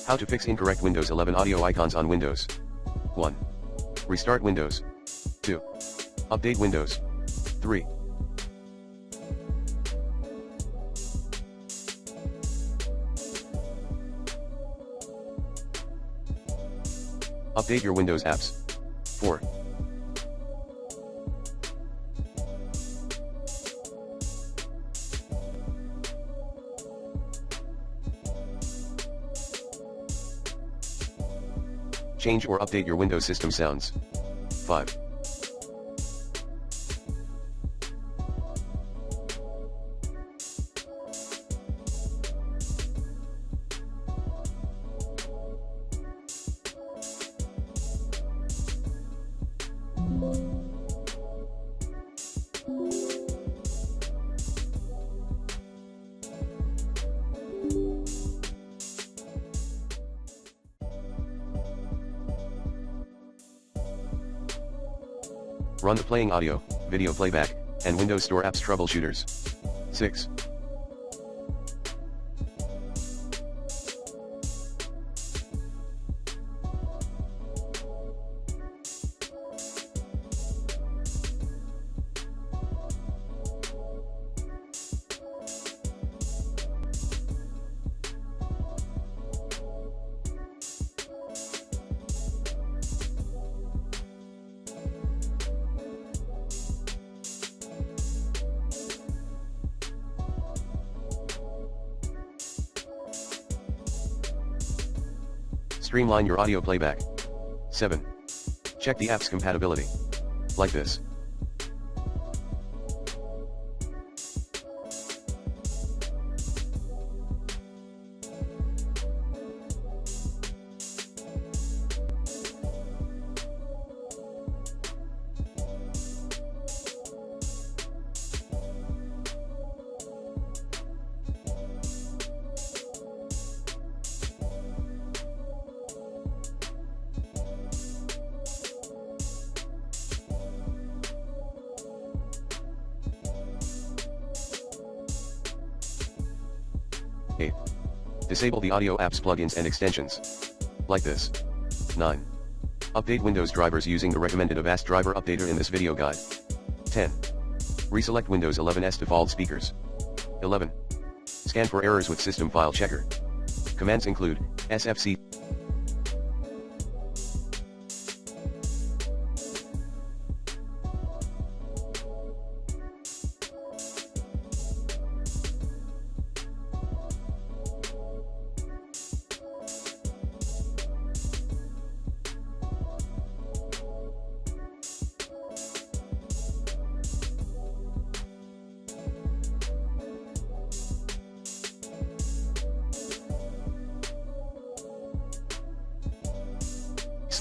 How to fix incorrect Windows 11 audio icons on Windows. 1. Restart Windows. 2. Update Windows. 3. Update your Windows apps. 4. Change or update your Windows system sounds. 5. Run the playing audio, video playback, and Windows Store apps troubleshooters. 6. Streamline your audio playback. 7. Check the app's compatibility. Like this. Disable the audio apps plugins and extensions. Like this. 9. Update Windows drivers using the recommended Avast driver updater in this video guide. 10. Reselect Windows 11's default speakers. 11. Scan for errors with System File Checker. Commands include sfc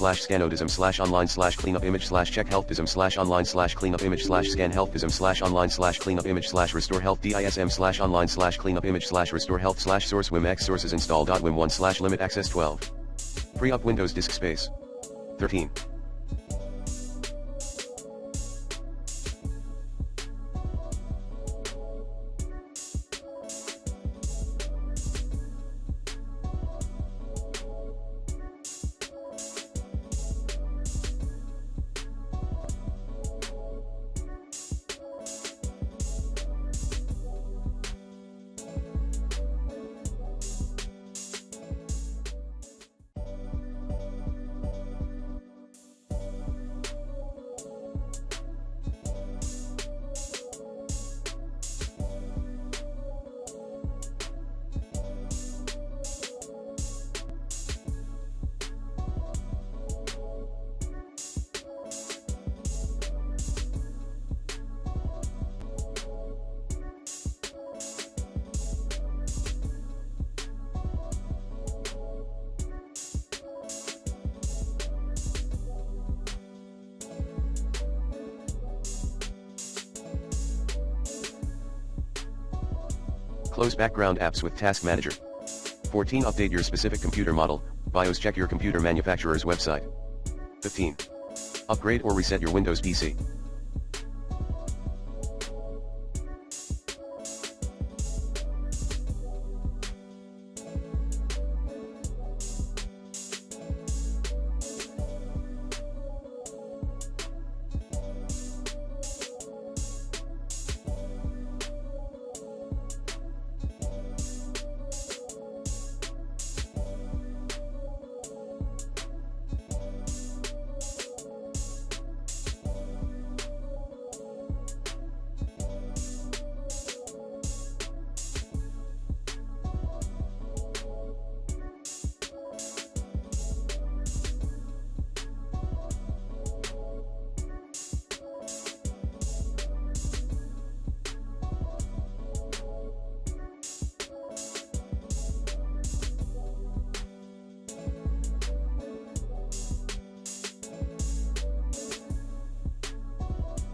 /scanodism /online /cleanup image /check healthism /online /cleanup image /scan healthism /online /cleanup image /restore health dism /online /cleanup image /restore health /source wim x sources install.wim1 limit access 12. Free up Windows disk space. 13. Close background apps with Task Manager. 14. Update your specific computer model, BIOS. Check your computer manufacturer's website. 15. Upgrade or reset your Windows PC.